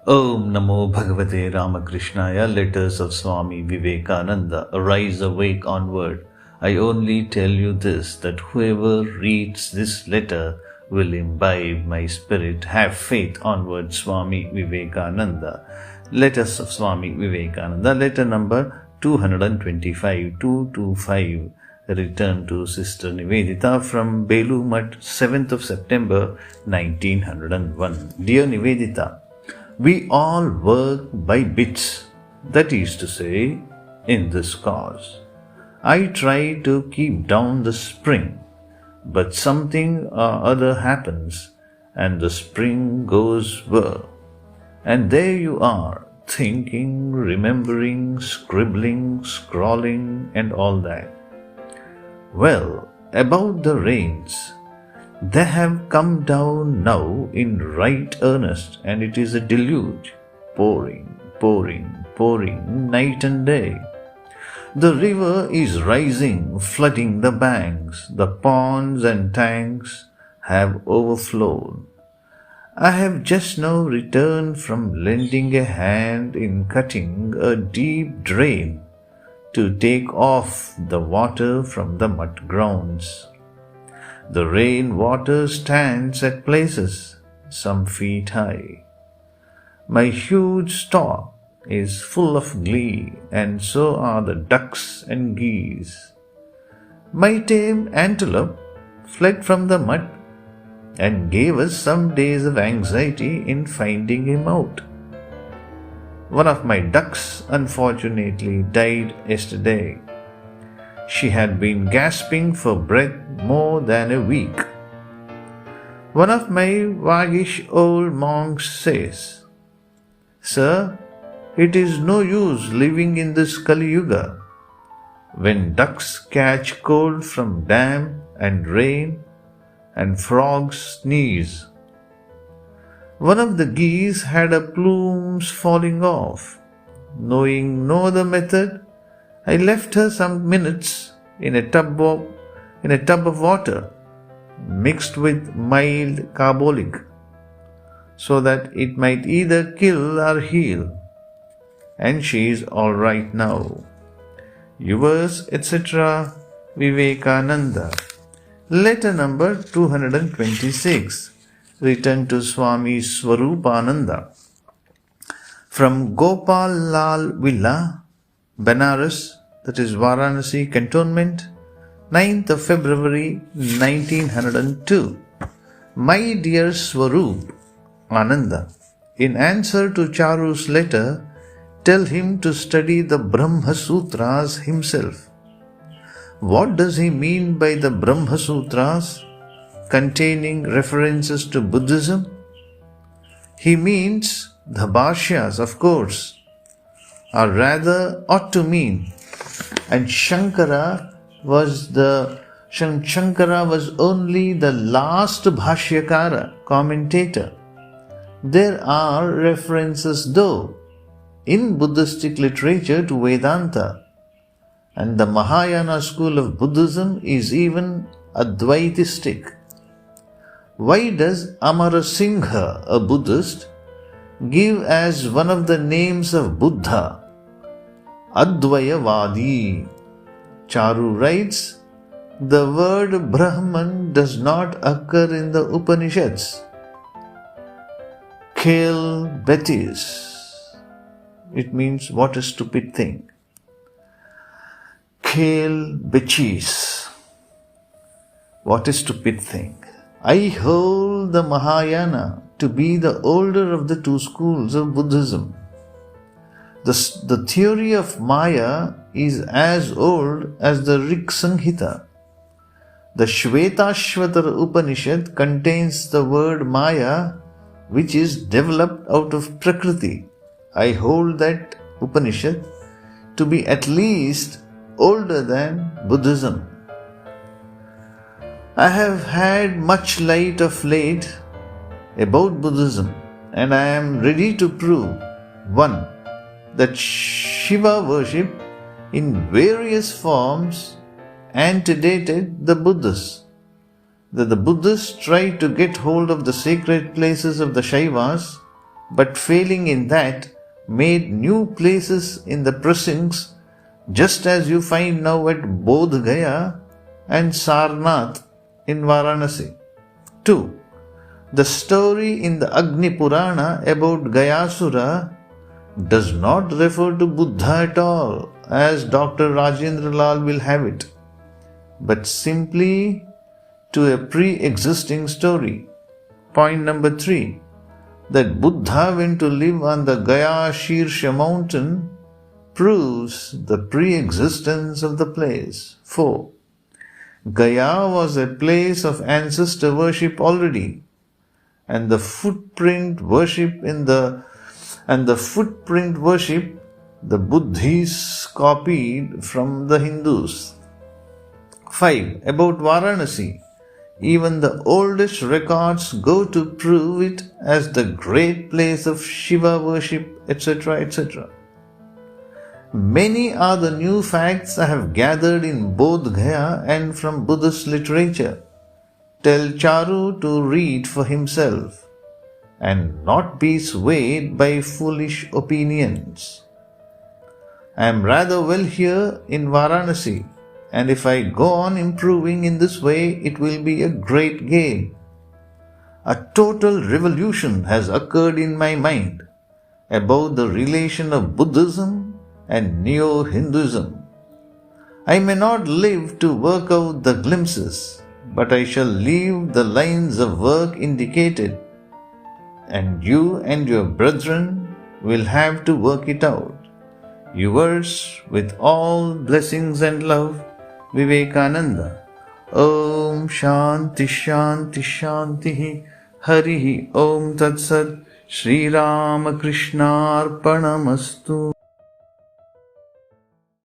Om Namo Bhagavate Ramakrishnaya. Letters of Swami Vivekananda. Arise, awake, onward. I only tell you this, that whoever reads this letter will imbibe my spirit. Have faith, onward. Swami Vivekananda. Letters of Swami Vivekananda. Letter number 225, 225. Return to Sister Nivedita from Belur, 7th of September 1901. Dear Nivedita, we all work by bits, that is to say, in this cause. I try to keep down the spring, but something or other happens and the spring goes whir. And there you are, thinking, remembering, scribbling, scrawling and all that. Well, about the rains, they have come down now in right earnest, and it is a deluge, pouring, pouring, pouring night and day. The river is rising, flooding the banks, the ponds and tanks have overflowed. I have just now returned from lending a hand in cutting a deep drain to take off the water from the mud grounds. The rain water stands at places some feet high. My huge stock is full of glee, and so are the ducks and geese. My tame antelope fled from the mud and gave us some days of anxiety in finding him out. One of my ducks unfortunately died yesterday. She had been gasping for breath more than a week. One of my waggish old monks says, "Sir, it is no use living in this Kali Yuga, when ducks catch cold from damp and rain and frogs sneeze." One of the geese had her plumes falling off. Knowing no other method, I left her some minutes in a tub of water mixed with mild carbolic, so that it might either kill or heal, and she is all right now. Yours, etc., Vivekananda. Letter number 226. Return to Swami Swarupananda. From Gopal Lal Villa, Benares, that is Varanasi Cantonment, 9th of February 1902. My dear Swarup Ananda, in answer to Charu's letter, tell him to study the Brahma Sutras himself. What does he mean by the Brahma Sutras, containing references to Buddhism? He means the Bhashyas, of course, or rather ought to mean. And Shankara was only the last Bhashyakara, commentator. There are references though in Buddhistic literature to Vedanta, and the Mahayana school of Buddhism is even Advaitistic. Why does Amara Singha, a Buddhist, give as one of the names of Buddha Advayavadi? Charu writes, the word Brahman does not occur in the Upanishads. Khel Betis. It means what a stupid thing. Khel Bechis. What a stupid thing. I hold the Mahayana to be the older of the two schools of Buddhism. The theory of Maya is as old as the Rig Samhita. The Shvetashvatara Upanishad contains the word Maya, which is developed out of Prakriti. I hold that Upanishad to be at least older than Buddhism. I have had much light of late about Buddhism, and I am ready to prove 1. That Shiva worship in various forms antedated the Buddhists, that the Buddhists tried to get hold of the sacred places of the Shaivas but failing in that, made new places in the precincts, just as you find now at Bodh Gaya and Sarnath in Varanasi. 2. The story in the Agni Purana about Gayasura does not refer to Buddha at all, as Dr. Rajendra Lal will have it, but simply to a pre-existing story. Point number 3. That Buddha went to live on the Gaya Shirsha mountain proves the pre-existence of the place. 4. Gaya was a place of ancestor worship already, and the footprint worship the Buddhists copied from the Hindus. 5. About Varanasi, even the oldest records go to prove it as the great place of Shiva worship, etc., etc. Many are the new facts I have gathered in Bodh Gaya and from Buddhist literature. Tell Charu to read for himself and not be swayed by foolish opinions. I am rather well here in Varanasi, and if I go on improving in this way, it will be a great gain. A total revolution has occurred in my mind about the relation of Buddhism and Neo-Hinduism. I may not live to work out the glimpses, but I shall leave the lines of work indicated, and you and your brethren will have to work it out. Yours, with all blessings and love, Vivekananda. Om Shanti Shanti Shanti Harihi Om Tat Sat Sri Ramakrishna Arpanamastu.